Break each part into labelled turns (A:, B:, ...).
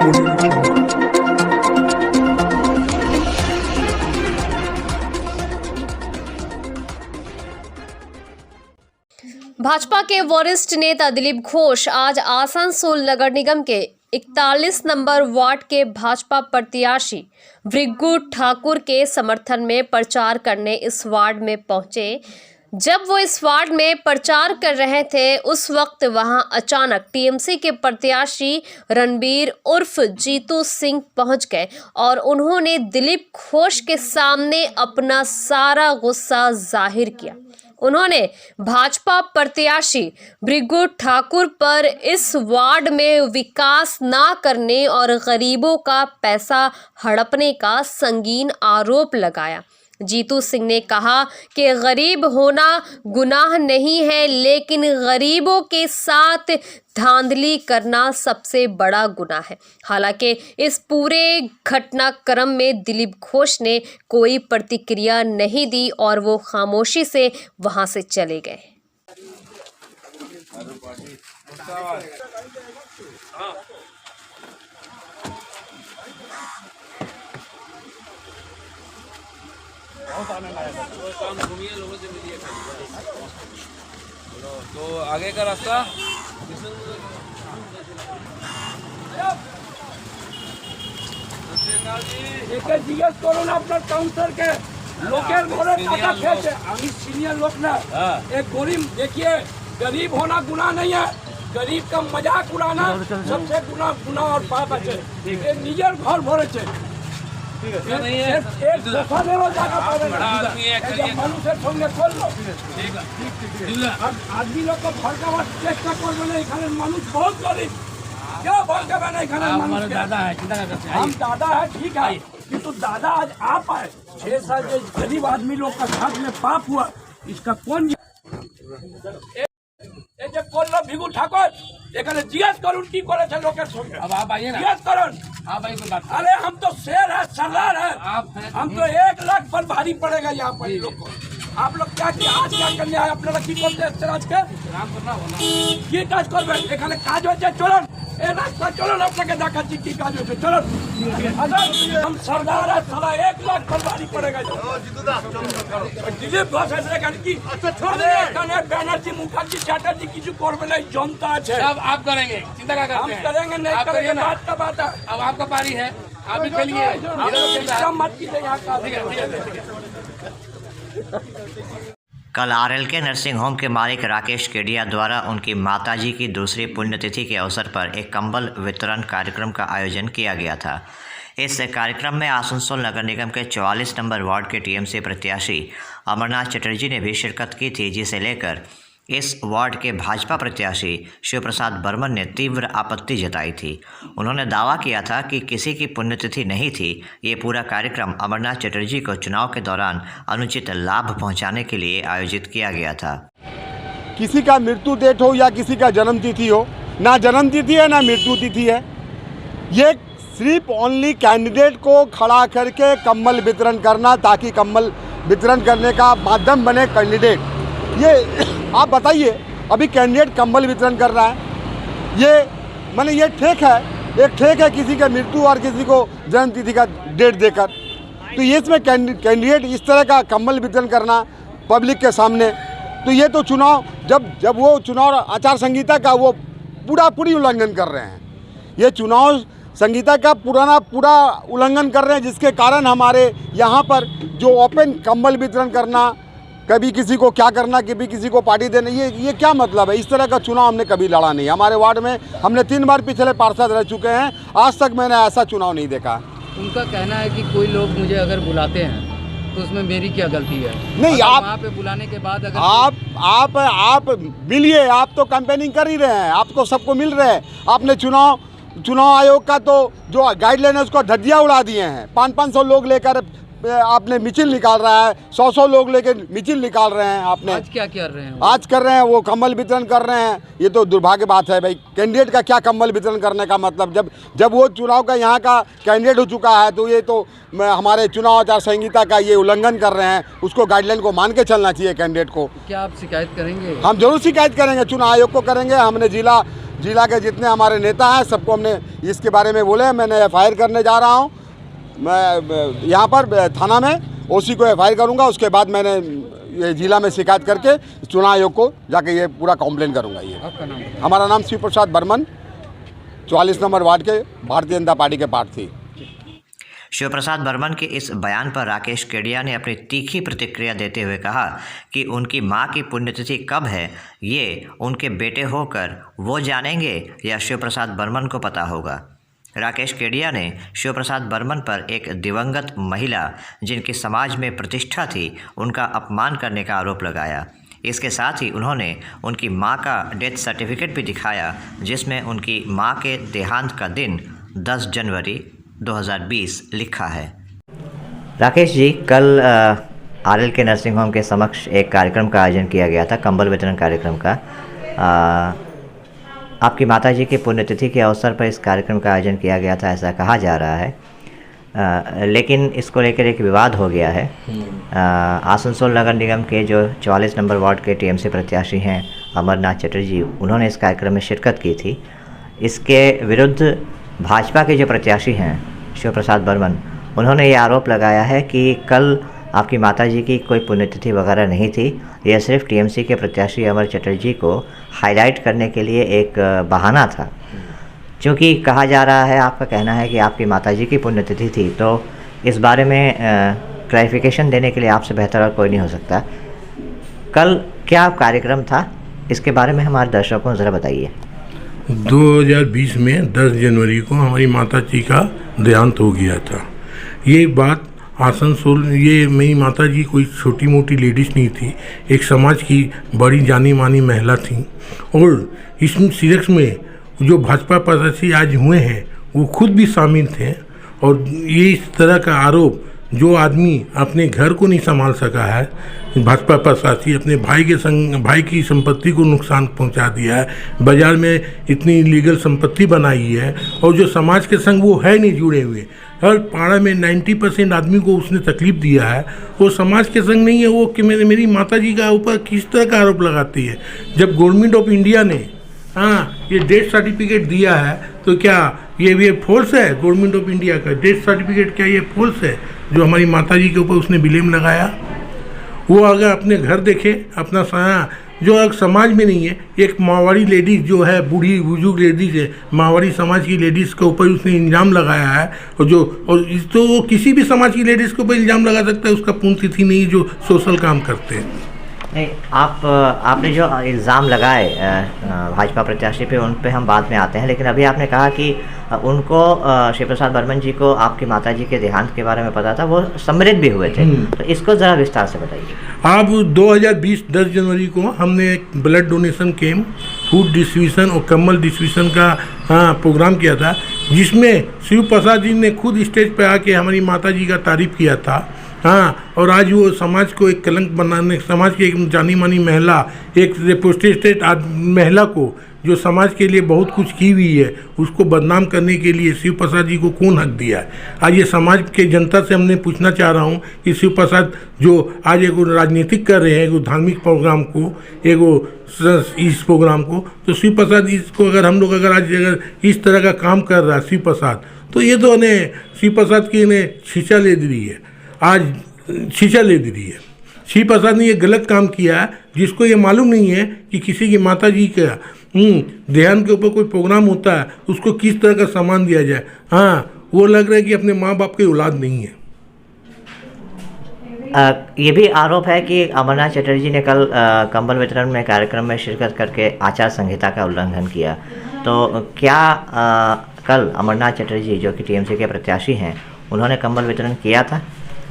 A: Audio channel.
B: Bhajpa के वरिष्ठ नेता दिलीप घोष आज आसनसोल नगर निगम के 41 नंबर वार्ड के भाजपा प्रत्याशी भृगु ठाकुर के समर्थन में प्रचार करने इस वार्ड में पहुंचे। जब वो इस वार्ड में प्रचार कर रहे थे उस वक्त वहां अचानक टीएमसी के प्रत्याशी रणबीर उर्फ जीतू सिंह पहुंच गए और उन्होंने दिलीप घोष के सामने अपना सारा गुस्सा जाहिर किया। उन्होंने भाजपा प्रत्याशी भृगु ठाकुर पर इस वार्ड में विकास ना करने और गरीबों का पैसा हड़पने का संगीन आरोप लगाया। जीतू सिंह ने कहा कि गरीब होना गुनाह नहीं है, लेकिन गरीबों के साथ धांधली करना सबसे बड़ा गुनाह है। हालांकि इस पूरे घटनाक्रम में दिलीप घोष ने कोई प्रतिक्रिया नहीं दी और वो खामोशी से वहां से चले गए।
C: तो आगे का रास्ता
D: জিজ্ঞেস করুন আপনার কাউন্টারকে লোকের ঘরে টাকা খেয়েছে। আমি सीनियर लोग ना एक गरीब देखिए, गरीब होना गुनाह नहीं है, गरीब का मजाक उड़ाना सबसे गुनाह और पाप है। निजर घर भरे মানুষের সঙ্গে করলো आदमी लोग को भड़काবার চেষ্টা করবে না। এখানে মানুষ बहुत गरीब, क्या भड़काবে ना এখানে মানুষ। दादा है, हम दादा है, ठीक है, किंतु दादा आज आप आए 6 साल के गरीब आदमी लोग का साथ में पाप हुआ, इसका कौन যে করলো ভিগু ঠাকুর এখানে জিজ্ঞেস করুন কি করেছে লোকের সঙ্গে। अब आप आइए ना, জিজ্ঞেস করুন। आप आइए, कोई बात। अरे हम तो शेर है, सरदार है, हम तो 1 लाख पर भारी पड़ेगा यहाँ पर लोग को। आप लोग क्या किया, आज क्या करने आए আপনারা কি করতে এসেছেন আজকে? রাম করনা হলো কি কাজ করবেন এখানে? কাজ হচ্ছে, চলুন এই রাস্তা চলুন, আপনাকে দেখাচ্ছি কি কাজ হচ্ছে, চলুন। हम सरदार है, साला 1 लाख पर भारी पड़ेगा। दिलीप घोष এখানে কি এখানে ব্যানার্জি মুখার্জি চ্যাটার্জি কিছু করবে না, জনতা আছে,
C: सब आप करेंगे, चिंता क्या करते
D: हम
C: हैं?
D: करेंगे नहीं
C: आप
D: करेंगे,
C: करिए ना।
D: बात का बात है।
C: अब आपका पारी है, आप भी खेलिए।
D: मत कीजिए यहाँ का।
C: ठीक है।
E: कल आरएलके नर्सिंग होम के मालिक राकेश केडिया द्वारा उनकी माताजी की दूसरी पुण्यतिथि के अवसर पर एक कंबल वितरण कार्यक्रम का आयोजन किया गया था। इस कार्यक्रम में आसनसोल नगर निगम के 44 नंबर वार्ड के टीएमसी प्रत्याशी अमरनाथ चटर्जी ने भी शिरकत की थी, जिसे लेकर इस वार्ड के भाजपा प्रत्याशी शिव प्रसाद बर्मन ने तीव्र आपत्ति जताई थी। उन्होंने दावा किया था कि किसी की पुण्यतिथि नहीं थी, ये पूरा कार्यक्रम अमरनाथ चटर्जी को चुनाव के दौरान अनुचित लाभ पहुंचाने के लिए आयोजित किया गया था।
F: किसी का मृत्यु डेट हो या किसी का जन्म तिथि हो, ना जन्म तिथि है ना मृत्यु तिथि है, ये सिर्फ ओनली कैंडिडेट को खड़ा करके कम्बल वितरण करना ताकि कम्बल वितरण करने का माध्यम बने कैंडिडेट। ये आप बताइए, अभी कैंडिडेट कम्बल वितरण कर रहा है, ये माने ये ठेक है, एक ठेक है किसी का मृत्यु और किसी को जन्म तिथि का डेट देकर। तो ये इसमें कैंडिडेट इस तरह का कम्बल वितरण करना पब्लिक के सामने, तो ये तो चुनाव जब वो चुनाव आचार संहिता का वो पूरी उल्लंघन कर रहे हैं। ये चुनाव संहिता का पूरा उल्लंघन कर रहे हैं, जिसके कारण हमारे यहाँ पर जो ओपन कम्बल वितरण करना, कभी किसी को क्या करना, कभी किसी को पार्टी देना, ये क्या मतलब है? इस तरह का चुनाव हमने कभी लड़ा नहीं। हमारे वार्ड में हमने 3 बार पिछले पार्षद रह चुके हैं, आज तक मैंने ऐसा चुनाव नहीं देखा।
G: उनका कहना है कि कोई लोग मुझे अगर बुलाते हैं तो उसमें मेरी क्या गलती है?
F: नहीं, आप
G: वहाँ पे बुलाने के बाद अगर
F: आप मिलिए, आप तो कैंपेनिंग कर ही रहे हैं, आपको सबको मिल रहे हैं। आपने चुनाव आयोग का तो जो गाइडलाइन है उसको धज्जियाँ उड़ा दिए हैं। 500 लोग लेकर आपने मिचिल निकाल रहा है, 100 लोग लेके मिचिल निकाल रहे हैं। आपने
G: आज क्या कर रहे हैं?
F: आज कर रहे हैं वो कम्बल वितरण कर रहे हैं। ये तो दुर्भाग्य बात है भाई। कैंडिडेट का क्या कम्बल वितरण करने का मतलब? जब वो चुनाव का यहाँ का कैंडिडेट हो चुका है तो ये तो हमारे चुनाव आचार संहिता का ये उल्लंघन कर रहे हैं। उसको गाइडलाइन को मान के चलना चाहिए कैंडिडेट को।
G: क्या आप शिकायत करेंगे?
F: हम जरूर शिकायत करेंगे, चुनाव आयोग को करेंगे। हमने जिला के जितने हमारे नेता हैं सबको हमने इसके बारे में बोले। मैंने FIR करने जा रहा हूँ मैं यहाँ पर थाना में, ओसी को FIR करूँगा। उसके बाद मैंने ये जिला में शिकायत करके चुनाव आयोग को जाके ये पूरा कंप्लेन करूँगा। ये हमारा नाम शिव प्रसाद बर्मन, 44 नंबर वार्ड के भारतीय जनता पार्टी के प्रार्थी।
E: शिव प्रसाद बर्मन के इस बयान पर राकेश केडिया ने अपनी तीखी प्रतिक्रिया देते हुए कहा कि उनकी मां की पुण्यतिथि कब है ये उनके बेटे होकर वो जानेंगे या शिव प्रसाद बर्मन को पता होगा। राकेश केडिया ने शिव प्रसाद बर्मन पर एक दिवंगत महिला जिनकी समाज में प्रतिष्ठा थी उनका अपमान करने का आरोप लगाया। इसके साथ ही उन्होंने उनकी मां का डेथ सर्टिफिकेट भी दिखाया जिसमें उनकी मां के देहांत का दिन 10 जनवरी 2020 लिखा है। राकेश जी, कल RLK नर्सिंग होम के समक्ष एक कार्यक्रम का आयोजन किया गया था, कंबल वितरण कार्यक्रम का। आपकी माताजी की पुण्यतिथि के अवसर पर इस कार्यक्रम का आयोजन किया गया था ऐसा कहा जा रहा है, लेकिन इसको लेकर एक विवाद हो गया है। आसनसोल नगर निगम के जो 44 नंबर वार्ड के TMC प्रत्याशी हैं अमरनाथ चटर्जी, उन्होंने इस कार्यक्रम में शिरकत की थी। इसके विरुद्ध भाजपा के जो प्रत्याशी हैं शिव प्रसाद बर्मन, उन्होंने ये आरोप लगाया है कि कल आपकी माताजी की कोई पुण्यतिथि वगैरह नहीं थी, यह सिर्फ TMC के प्रत्याशी अमर चटर्जी को हाईलाइट करने के लिए एक बहाना था। क्योंकि कहा जा रहा है, आपका कहना है कि आपकी माताजी की पुण्यतिथि थी, तो इस बारे में क्लैरिफिकेशन देने के लिए आपसे बेहतर और कोई नहीं हो सकता। कल क्या कार्यक्रम था, इसके बारे में हमारे दर्शकों को ज़रा बताइए।
A: 2020 में 10 जनवरी को हमारी माताजी का देहांत हो गया था। ये बात आसनसोल, ये मेरी माताजी कोई छोटी मोटी लेडीज़ नहीं थी, एक समाज की बड़ी जानी मानी महिला थी। और इसमें सीरियस में जो भाजपा प्रत्याशी आज हुए हैं वो खुद भी शामिल थे। और ये इस तरह का आरोप, जो आदमी अपने घर को नहीं संभाल सका है, भाजपा प्रत्याशी अपने भाई की संपत्ति को नुकसान पहुंचा दिया है, बाजार में इतनी इलीगल संपत्ति बनाई है, और जो समाज के संग वो है नहीं जुड़े हुए, हर पाड़ा में 90% आदमी को उसने तकलीफ दिया है, वो समाज के संग नहीं है। वो कि मेरी माताजी का ऊपर किस तरह का आरोप लगाती है। जब गवर्नमेंट ऑफ इंडिया ने ये डेथ सर्टिफिकेट दिया है तो क्या ये फॉल्स है? गवर्नमेंट ऑफ इंडिया का डेथ सर्टिफिकेट क्या ये फॉल्स है जो हमारी माताजी के ऊपर उसने ब्लेम लगाया? वो अगर अपने घर देखे, अपना जो अगर समाज में नहीं है, एक मारवाड़ी लेडीज़ जो है, बूढ़ी बुजुर्ग लेडीज़ है, मारवाड़ी समाज की लेडीज़ के ऊपर उसने इल्ज़ाम लगाया है, तो वो किसी भी समाज की लेडीज़ के ऊपर इल्ज़ाम लगा सकता है, उसका पुण्यतिथि नहीं जो सोशल काम करते हैं।
E: नहीं, आपने जो इल्ज़ाम लगाए भाजपा प्रत्याशी पे, उन पे हम बाद में आते हैं, लेकिन अभी आपने कहा कि उनको शिव प्रसाद बर्मन जी को आपकी माताजी के देहांत के बारे में पता था, वो सम्मिलित भी हुए थे, तो इसको ज़रा विस्तार से बताइए।
A: अब 2020 10 जनवरी को हमने एक blood donation camp, food distribution और कम्बल डिस्ट्रीब्यूशन का प्रोग्राम किया था, जिसमें शिव प्रसाद जी ने खुद स्टेज पर आके हमारी माताजी का तारीफ़ किया था। और आज वो समाज को एक कलंक बनाने, समाज की एक जानी मानी महिला, एक रिप्रेजेंटेड महिला को जो समाज के लिए बहुत कुछ की हुई है, उसको बदनाम करने के लिए शिव प्रसाद जी को कौन हक दिया है? आज ये समाज के जनता से हमने पूछना चाह रहा हूँ कि शिव प्रसाद जो आज एक राजनीतिक कर रहे हैं, एक धार्मिक प्रोग्राम को, एक इस प्रोग्राम को, तो शिव प्रसाद इसको अगर हम लोग अगर इस तरह का काम कर रहा है शिव प्रसाद, तो ये तो उन्हें शिव प्रसाद की इन्हें शिक्षा ले दी रही है, आज शिक्षा ले दी रही है। शिव प्रसाद ने ये गलत काम किया है, जिसको ये मालूम नहीं है कि किसी की माताजी का देहांत के ऊपर कोई प्रोग्राम होता है, उसको किस तरह का सम्मान दिया जाए। वो लग रहा है कि अपने माँ बाप की औलाद नहीं है।
E: ये भी आरोप है कि अमरनाथ चटर्जी ने कल कंबल वितरण में कार्यक्रम में शिरकत करके आचार संहिता का उल्लंघन किया, तो क्या कल अमरनाथ चटर्जी जो कि TMC के प्रत्याशी हैं, उन्होंने कंबल वितरण किया था?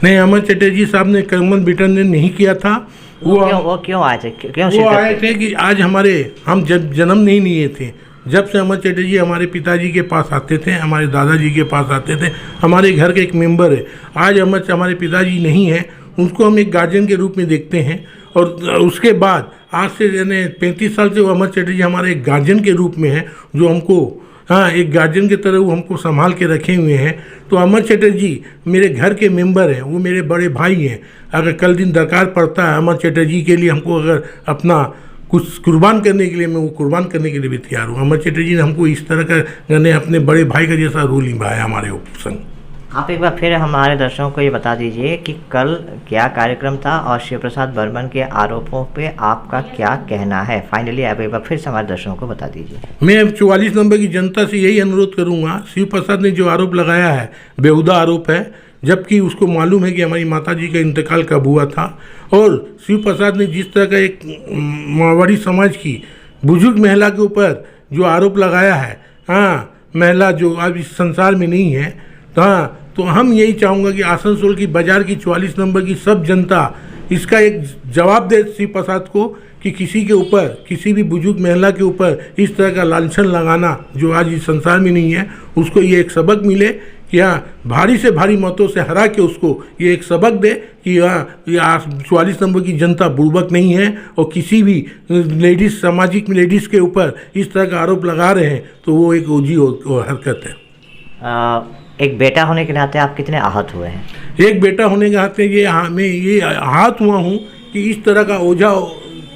A: नहीं, अमर चटर्जी साहब ने कंबल वितरण नहीं किया था।
E: वो क्यों आए थे?
A: वो आए थे कि आज हम जब जन्म नहीं लिए थे, जब से अमर चटर्जी हमारे पिताजी के पास आते थे, हमारे दादाजी के पास आते थे, हमारे घर के एक मेंबर है। आज हमारे पिताजी नहीं है, उनको हम एक गार्जियन के रूप में देखते हैं। और उसके बाद आज से 35 साल से वो अमर चटर्जी हमारे एक गार्जियन के रूप में है, जो हमको एक गार्जियन की तरह वो हमको संभाल के रखे हुए हैं। तो अमर चटर्जी मेरे घर के मेंबर हैं, वो मेरे बड़े भाई हैं। अगर कल दिन दरकार पड़ता है अमर चटर्जी के लिए, हमको अगर अपना कुछ कुर्बान करने के लिए, मैं वो कुर्बान करने के लिए भी तैयार हूँ। अमर चटर्जी ने हमको इस तरह का ने अपने बड़े भाई का जैसा रोल निभाया हमारे संग।
E: आप एक बार फिर हमारे दर्शकों को ये बता दीजिए कि कल क्या कार्यक्रम था और शिव प्रसाद बर्मन के आरोपों पे आपका क्या कहना है। फाइनली आप एक बार फिर से हमारे दर्शकों को बता दीजिए।
A: मैं 44 नंबर की जनता से यही अनुरोध करूंगा, शिव प्रसाद ने जो आरोप लगाया है बेहुदा आरोप है, जबकि उसको मालूम है कि हमारी माताजी का इंतकाल कब हुआ था। और शिव प्रसाद ने जिस तरह का एक मारवाड़ी समाज की बुजुर्ग महिला के ऊपर जो आरोप लगाया है, हाँ, महिला जो अब इस संसार में नहीं है, तो हम यही चाहूँगा कि आसनसोल की बाजार की 44 नंबर की सब जनता इसका एक जवाब दे शिव प्रसाद को कि किसी के ऊपर, किसी भी बुजुर्ग महिला के ऊपर इस तरह का लांछन लगाना जो आज इस संसार में नहीं है, उसको ये एक सबक मिले कि हाँ, भारी से भारी मतों से हरा के उसको ये एक सबक दे कि हाँ, ये 44 नंबर की जनता बुड़बक नहीं है और किसी भी लेडीज़, सामाजिक लेडीज़ के ऊपर इस तरह का आरोप लगा रहे हैं तो वो एक ओझी हरकत है।
E: एक बेटा होने के नाते आप कितने आहत हुए हैं?
A: एक बेटा होने के नाते मैं ये आहत हुआ हूँ कि इस तरह का ओझा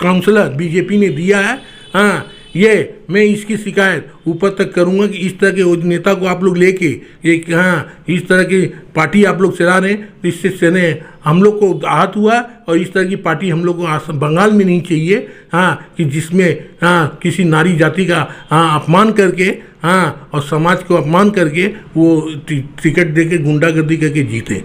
A: काउंसलर बीजेपी ने दिया है। हाँ, ये मैं इसकी शिकायत ऊपर तक करूँगा कि इस तरह के नेता को आप लोग लेके ये, हाँ, इस तरह की पार्टी आप लोग चला रहे हैं, तो इससे चले हम लोग को आहत हुआ और इस तरह की पार्टी हम लोग को बंगाल में नहीं चाहिए। हाँ, कि जिसमें हाँ किसी नारी जाति का हाँ अपमान करके, हाँ, और समाज को अपमान करके वो टिकट दे के गुंडागर्दी करके जीते।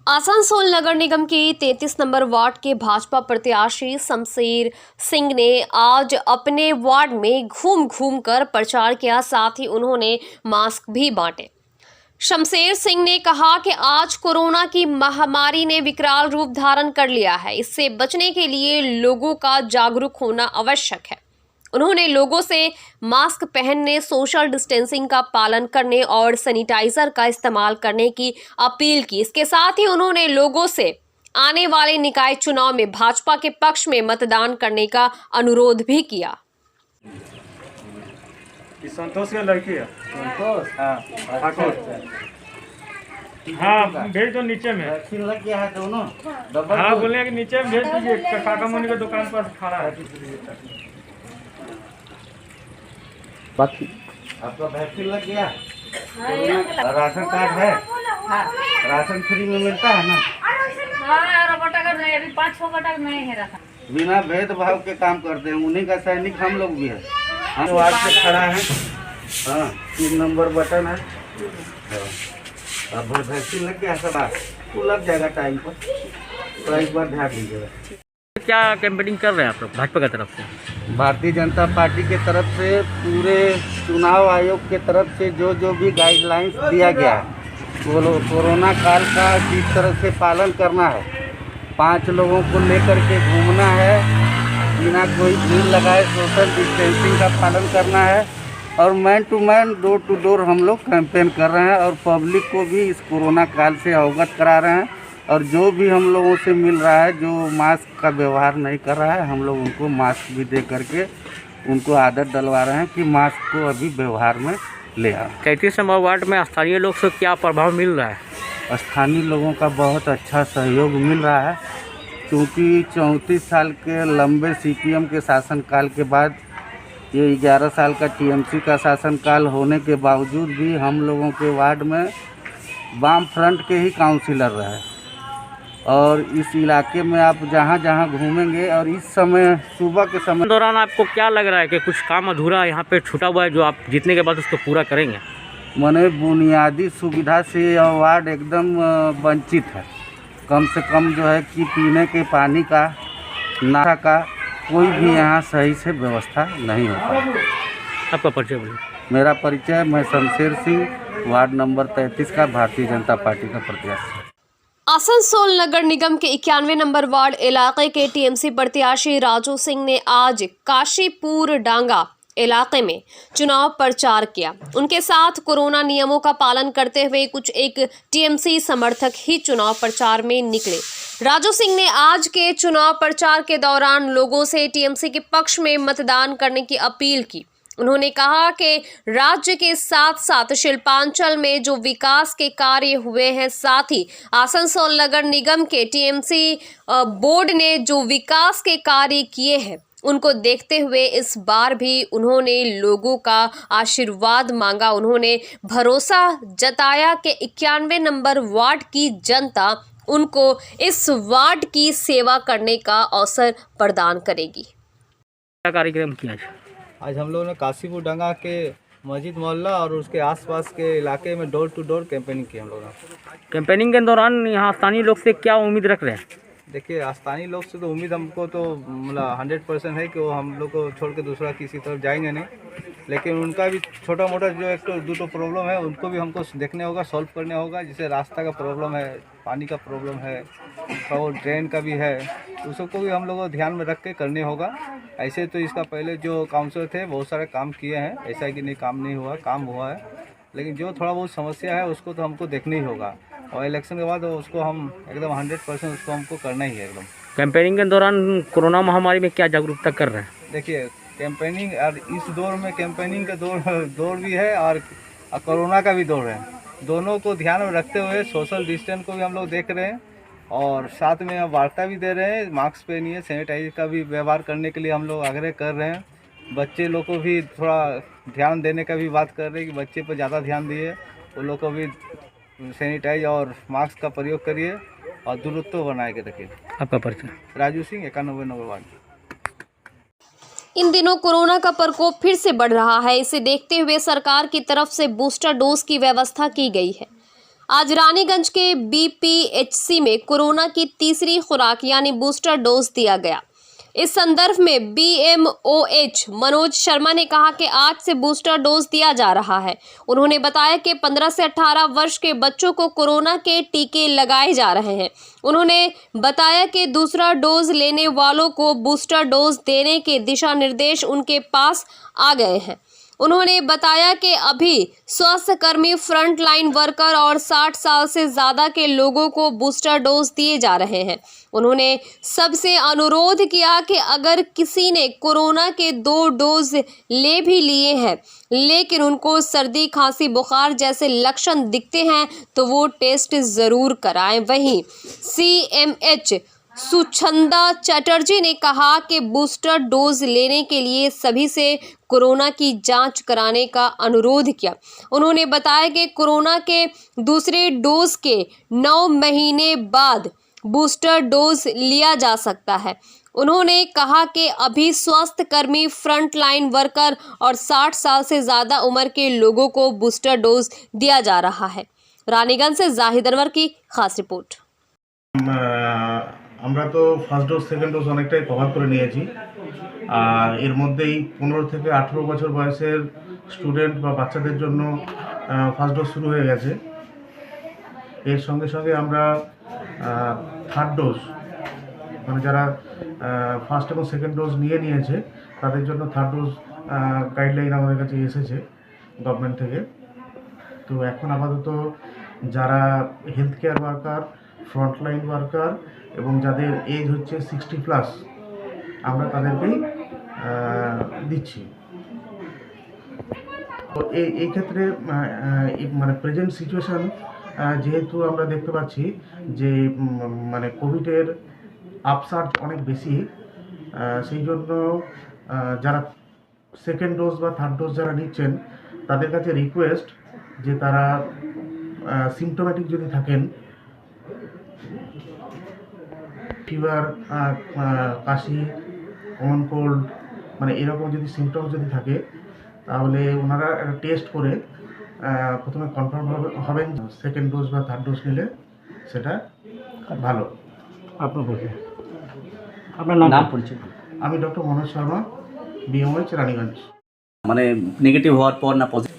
B: आसनसोल नगर निगम की 33 नंबर वार्ड के भाजपा प्रत्याशी शमशेर सिंह ने आज अपने वार्ड में घूम घूम कर प्रचार किया, साथ ही उन्होंने मास्क भी बांटे। शमशेर सिंह ने कहा कि आज कोरोना की महामारी ने विकराल रूप धारण कर लिया है, इससे बचने के लिए लोगों का जागरूक होना आवश्यक है। उन्होंने लोगों से मास्क पहनने, सोशल डिस्टेंसिंग का पालन करने और सैनिटाइजर का इस्तेमाल करने की अपील की। इसके साथ ही उन्होंने लोगों से आने वाले निकाय चुनाव में भाजपा के पक्ष में मतदान करने का अनुरोध भी किया।
H: संतोष की लड़की है। संतोष? हाँ, भेज दो नीचे में।
G: लग गया है दोनों।
H: हाँ, बोले कि नीचे में भेज दीजिए, काका मुनि के दुकान पर खड़ा है।
G: बाकी आपका वैक्सीन लग गया? राशन कार्ड है? राशन फ्री में मिलता है ना?
I: अभी 500 का नहीं है राशन।
G: बिना भेदभाव के काम करते हैं, उन्हीं का सैनिक हम लोग भी है। हम वार्ड से खड़ा है। हाँ, 3 नंबर बटन है। अब वैक्सीन लग गया सब, वो लग जाएगा टाइम पर, तो एक बार ध्यान दीजिएगा।
H: क्या कैंपेनिंग कर रहे हैं आप लोग भाजपा की तरफ से?
G: भारतीय जनता पार्टी के तरफ से, पूरे चुनाव आयोग के तरफ से जो भी गाइडलाइंस दिया गया है, वो कोरोना काल का जिस तरह से पालन करना है, 5 लोगों को लेकर के घूमना है, बिना कोई भीड़ लगाए सोशल डिस्टेंसिंग का पालन करना है, और man to man, door to door हम लोग कैंपेन कर रहे हैं और पब्लिक को भी इस कोरोना काल से अवगत करा रहे हैं। और जो भी हम लोगों से मिल रहा है, जो मास्क का व्यवहार नहीं कर रहा है, हम लोग उनको मास्क भी दे करके उनको आदत डलवा रहे हैं कि मास्क को अभी व्यवहार में ले आओ।
H: 33 नंबर वार्ड में स्थानीय लोग से क्या प्रभाव मिल रहा है?
G: स्थानीय लोगों का बहुत अच्छा सहयोग मिल रहा है, क्योंकि 34 साल के लंबे सीपीएम के शासनकाल के बाद ये 11 साल का टीएमसी का शासनकाल होने के बावजूद भी हम लोगों के वार्ड में वाम फ्रंट के ही काउंसिलर रहे। और इस इलाके में आप जहाँ जहाँ घूमेंगे, और इस समय सुबह के समय
H: दौरान आपको क्या लग रहा है कि कुछ काम अधूरा यहाँ पे छूटा हुआ है जो आप जीतने के बाद उसको पूरा करेंगे?
G: माने बुनियादी सुविधा से यह वार्ड एकदम वंचित है। कम से कम जो है कि पीने के पानी का, नाश्ता का कोई भी यहाँ सही से व्यवस्था नहीं होता।
H: आपका परिचय बोलिए।
G: मेरा परिचय, मैं शमशेर सिंह, वार्ड नंबर 33 का भारतीय जनता पार्टी का प्रत्याशी।
B: आसनसोल नगर निगम के 91 नंबर वार्ड इलाके के टीएमसी प्रत्याशी राजू सिंह ने आज काशीपुर डांगा इलाके में चुनाव प्रचार किया। उनके साथ कोरोना नियमों का पालन करते हुए कुछ एक टीएमसी समर्थक ही चुनाव प्रचार में निकले। राजू सिंह ने आज के चुनाव प्रचार के दौरान लोगों से टीएमसी के पक्ष में मतदान करने की अपील की। उन्होंने कहा कि राज्य के साथ साथ शिल्पांचल में जो विकास के कार्य हुए हैं, साथ ही आसनसोल नगर निगम के टीएमसी बोर्ड ने जो विकास के कार्य किए हैं, उनको देखते हुए इस बार भी उन्होंने लोगों का आशीर्वाद मांगा। उन्होंने भरोसा जताया कि 91 नंबर वार्ड की जनता उनको इस वार्ड की सेवा करने का अवसर प्रदान करेगी।
H: क्या कार्यक्रम किया?
J: आज हम लोगों ने काशीपुर डांगा के मस्जिद मोहल्ला और उसके आसपास के इलाके में डोर टू डोर कैंपेनिंग की हम लोगों ने।
H: कैंपेनिंग के दौरान यहाँ स्थानीय लोग से क्या उम्मीद रख रहे हैं?
J: देखिए, स्थानीय लोग से तो उम्मीद हमको तो मतलब 100% है कि वो हम लोग को छोड़ के दूसरा किसी तरफ जाएंगे नहीं, लेकिन उनका भी छोटा मोटा जो एक तो दो प्रॉब्लम है उनको भी हमको देखने होगा, सॉल्व करने होगा। जैसे रास्ता का प्रॉब्लम है, पानी का प्रॉब्लम है और ड्रेन का भी है, उसको भी हम लोग को ध्यान में रख के करने होगा। ऐसे तो इसका पहले जो काउंसलर थे बहुत सारे काम किए हैं, ऐसा है कि नहीं काम नहीं हुआ, काम हुआ है, लेकिन जो थोड़ा बहुत समस्या है उसको तो हमको देखना ही होगा और इलेक्शन के बाद उसको हम एकदम 100% उसको हमको करना ही है एकदम।
H: कैंपेनिंग के दौरान कोरोना महामारी में क्या जागरूकता कर रहे हैं?
J: देखिए, कैंपेनिंग और इस दौर में कैंपेनिंग का दौर भी है और कोरोना का भी दौर है। दोनों को ध्यान में रखते हुए सोशल डिस्टेंस को भी हम लोग देख रहे हैं और साथ में वार्ता भी दे रहे हैं। मास्क पहनिए, सैनिटाइजर का भी व्यवहार करने के लिए हम लोग आग्रह कर रहे हैं। बच्चे लोग को भी थोड़ा ध्यान देने का भी बात कर रहे हैं कि बच्चे पर ज़्यादा ध्यान दिए, उन लोग को भी सैनिटाइज और मास्क का प्रयोग करिए और दूरत्व बनाए के रखिए।
H: आपका परिचय?
J: Raju Singh, 91 number ward.
B: इन दिनों कोरोना का प्रकोप फिर से बढ़ रहा है। इसे देखते हुए सरकार की तरफ से बूस्टर डोज की व्यवस्था की गई है। आज रानीगंज के बीपीएचसी में कोरोना की तीसरी खुराक यानी बूस्टर डोज दिया गया। इस संदर्भ में बीएमओएच मनोज शर्मा ने कहा कि आज से बूस्टर डोज दिया जा रहा है। उन्होंने बताया कि 15 से 18 वर्ष के बच्चों को कोरोना के टीके लगाए जा रहे हैं। उन्होंने बताया कि दूसरा डोज लेने वालों को बूस्टर डोज देने के दिशा निर्देश उनके पास आ गए हैं। उन्होंने बताया कि अभी स्वास्थ्य कर्मी, फ्रंट लाइन वर्कर और 60 साल से ज़्यादा के लोगों को बूस्टर डोज दिए जा रहे हैं। उन्होंने सबसे अनुरोध किया कि अगर किसी ने कोरोना के 2 डोज ले भी लिए हैं लेकिन उनको सर्दी, खांसी, बुखार जैसे लक्षण दिखते हैं तो वो टेस्ट ज़रूर कराएं। वहीं सीएमएच सुछंदा चटर्जी ने कहा कि बूस्टर डोज लेने के लिए सभी से कोरोना की जांच कराने का अनुरोध किया। उन्होंने बताया कि कोरोना के दूसरे डोज के 9 महीने बाद बूस्टर डोज लिया जा सकता है। उन्होंने कहा कि अभी स्वास्थ्य कर्मी, फ्रंट लाइन वर्कर और 60 साल से ज़्यादा उम्र के लोगों को बूस्टर डोज दिया जा रहा है। रानीगंज से जाहिद अनवर की खास रिपोर्ट।
K: আমরা তো ফার্স্ট ডোজ সেকেন্ড ডোজ অনেকটাই কভার করে নিয়েছি আর এর মধ্যেই 15 থেকে 18 বছর বয়সের স্টুডেন্ট বা বাচ্চাদের জন্য ফার্স্ট ডোজ শুরু হয়ে গেছে। এর সঙ্গে সঙ্গে আমরা থার্ড ডোজ মানে যারা ফার্স্ট এবং সেকেন্ড ডোজ নিয়েছে তাদের জন্য থার্ড ডোজ গাইডলাইন আমাদের কাছে এসেছে গভর্নমেন্ট থেকে। তো এখন আপাতত যারা health care worker, frontline worker এবং যাদের এজ হচ্ছে 60+ আমরা তাদেরকেই দিচ্ছি। তো এই ক্ষেত্রে মানে প্রেজেন্ট সিচুয়েশান যেহেতু আমরা দেখতে পাচ্ছি যে মানে কোভিডের আপসার্জ অনেক বেশি, সেই জন্য যারা সেকেন্ড ডোজ বা থার্ড ডোজ যারা নিচ্ছেন তাদের কাছে রিকোয়েস্ট যে তারা সিমটোম্যাটিক যদি থাকেন, ফিভার, কাশি, কমন কোল্ড মানে এরকম যদি সিমটমস যদি থাকে তাহলে ওনারা একটা টেস্ট করে প্রথমে কনফার্ম হবেন সেকেন্ড ডোজ বা থার্ড ডোজ নিলে সেটা ভালো।
H: আপনার নাম পরিচয়?
K: আমি ডক্টর মনোজ শর্মা, বিএমওএইচ রানীগঞ্জ।
L: মানে নেগেটিভ হওয়ার পর না পজিটিভ?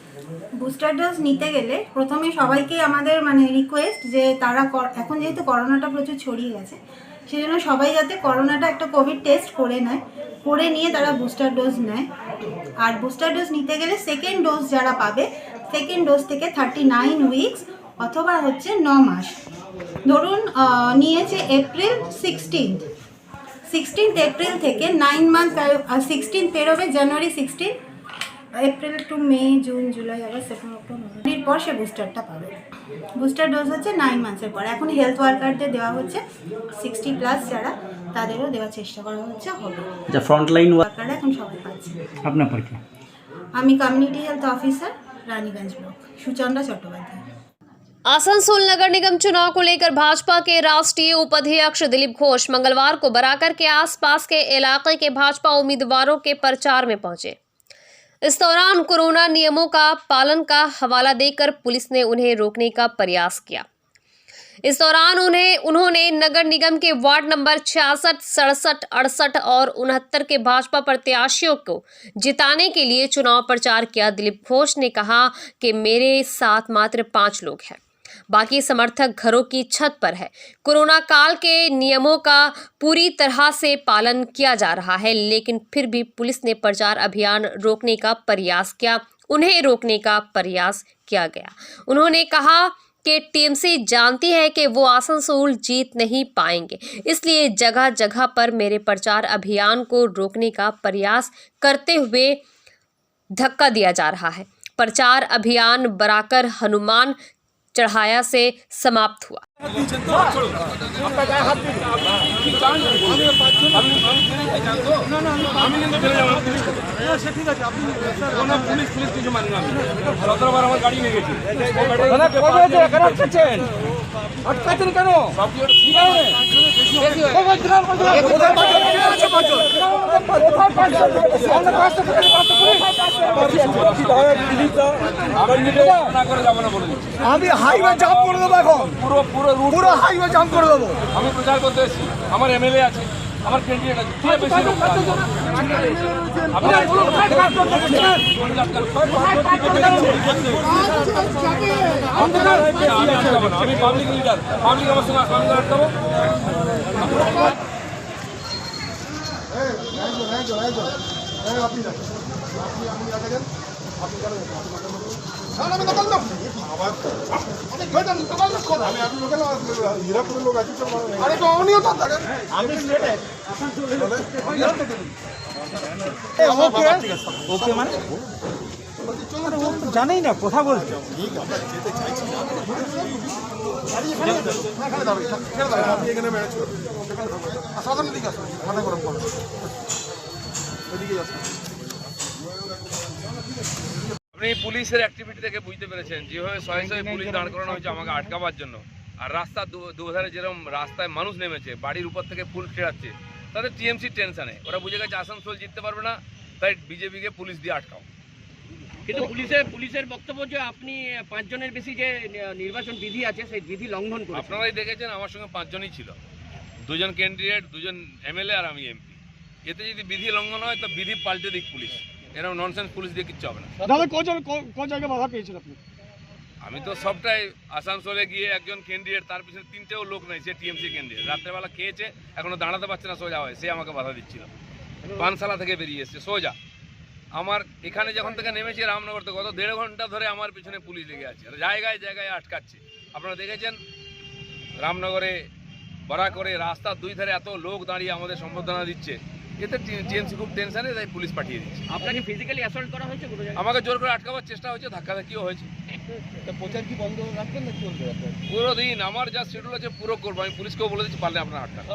I: বুস্টার ডোজ নিতে গেলে প্রথমে সবাইকে আমাদের রিকোয়েস্ট যে তারা এখন যেহেতু করোনাটা প্রচুর ছড়িয়ে গেছে, সেজন্য সবাই যাতে করোনাটা একটা কোভিড টেস্ট করে নেয়, করে নিয়ে তারা বুস্টার ডোজ নেয়। আর বুস্টার ডোজ নিতে গেলে সেকেন্ড ডোজ যারা পাবে, সেকেন্ড ডোজ থেকে 39 উইকস অথবা 9 মাস, ধরুন নিয়েছে এপ্রিল 16 এপ্রিল থেকে 9 মান্থ, 16 পেরোবে January 16, April to May, June, July, August, September, October, এরপর সে বুস্টারটা পাবে। বুস্টার ডোজ হচ্ছে 9 মান্থসের পর। এখন হেলথ ওয়ার্কারদের দেওয়া হচ্ছে, 60+ যারা, তাদেরও দেওয়ার চেষ্টা করা হচ্ছে, হবে।
L: যা ফ্রন্টলাইন
I: ওয়ার্কাররা এখন সবাই পাচ্ছে।
L: আপনার পরিচয়?
I: আমি community health officer, Raniganj block, Suchandra Chattopadhyay.
B: Asansol नगर निगम चुनाव को लेकर भाजपा के राष्ट्रीय उपाध्यक्ष दिलीप घोष मंगलवार को बराकर के आसपास के इलाके के भाजपा उम्मीदवारों के प्रचार में पहुंचे। इस दौरान कोरोना नियमों का पालन का हवाला देकर पुलिस ने उन्हें रोकने का प्रयास किया। इस दौरान उन्होंने नगर निगम के वार्ड नंबर 66, 67, 68 और 69 के भाजपा प्रत्याशियों को जिताने के लिए चुनाव प्रचार किया। दिलीप घोष ने कहा कि मेरे साथ मात्र 5 लोग हैं, बाकी समर्थक घरों की छत पर है। कोरोना काल के नियमों का पूरी तरह से पालन किया जा रहा है, लेकिन फिर भी पुलिस ने प्रचार अभियान रोकने का प्रयास किया, उन्हें रोकने का प्रयास किया गया। उन्होंने कहा कि टीएमसी जानती है कि वो आसनसोल जीत नहीं पाएंगे, इसलिए जगह जगह पर मेरे प्रचार अभियान को रोकने का प्रयास करते हुए धक्का दिया जा रहा है। प्रचार अभियान बराकर हनुमान चढ़ाया से समाप्त हुआ।
D: আমি হাইওয়ে জাম করে দেবো, এখন পুরো হাইওয়ে জাম করে দেবো। আমি প্রচার করতে এসেছি, আমার এমএলএ আছে, আমার ক্যান্ডিডেট আছে, কে বেশি লোক আছে? আমি পাবলিক লিডার, পাবলিক আমার সঙ্গে আটকাবো। জানেই না কথা বলছে।
C: আপনি পুলিশের অ্যাক্টিভিটি থেকে বুঝতে পেরেছেন যেভাবে শয়ে শয়ে পুলিশ দাঁড় করানো হয়েছে আমাকে আটকাবার জন্য। আর রাস্তার দুধারে যেরকম রাস্তায় মানুষ নেমেছে, বাড়ির উপর থেকে ফুল ছেড়াচ্ছে, তাদের টিএমসি টেনশনে ওরা বুঝে গেছে আসানসোল জিততে পারবে না, তাই বিজেপিকে পুলিশ দিয়ে আটকাও।
H: কিন্তু পুলিশের বক্তব্য যে আপনি 5 জনের বেশি যে নির্বাচন বিধি আছে সেই বিধি লঙ্ঘন করেছেন।
C: আপনারাই দেখেছেন আমার সঙ্গে 5 জনই ছিল, 2 জন ক্যান্ডিডেট, 2 জন এমএলএ আর আমি এমপি। এতে যদি বিধি লঙ্ঘন হয় তো বিধি পাল্টে দিক পুলিশ, এরকম ননসেন্স পুলিশ দিয়ে কিচ্ছু হবে না।
D: দাদা কোন জায়গায় বাধা পেয়েছেন আপনি?
C: আমি তো সবটাই আসানসোলে গিয়ে একজন ক্যান্ডিডেট, তার পিছনে 3টেও লোক নেই, সে টিএমসি ক্যান্ডিডেট, রাত্রেবেলা খেয়েছে, এখনো দাঁড়াতে পারছে না সোজা হয়, সে আমাকে বাধা দিচ্ছিল। পানশালা থেকে বেরিয়ে এসছে সোজা। আমার এখানে যখন থেকে নেমেছি রামনগর থেকে, গত 1.5 ঘন্টা ধরে আমার পিছনে পুলিশ লেগে আছে, জায়গায় জায়গায় আটকাচ্ছে। আপনারা দেখেছেন রামনগরে বরাকরে রাস্তার 2 ধারে এত লোক দাঁড়িয়ে আমাদের সম্বর্ধনা দিচ্ছে, এতে টিএমসি খুব টেনশনে, তাই পুলিশ পাঠিয়ে দিচ্ছে।
H: আপনাকে ফিজিক্যালি অ্যাসল্ট করা হয়েছে?
C: আমাকে জোর করে আটকাবার চেষ্টা হয়েছে, ধাক্কাধাক্কিও হয়েছে।
D: প্রচার কি বন্ধ রাখবেন না চলবে?
C: পুরো দিন আমার যা শিডিউল আছে পুরো করবো, আমি পুলিশকেও বলে দিচ্ছি, পারলে আপনারা আটকান।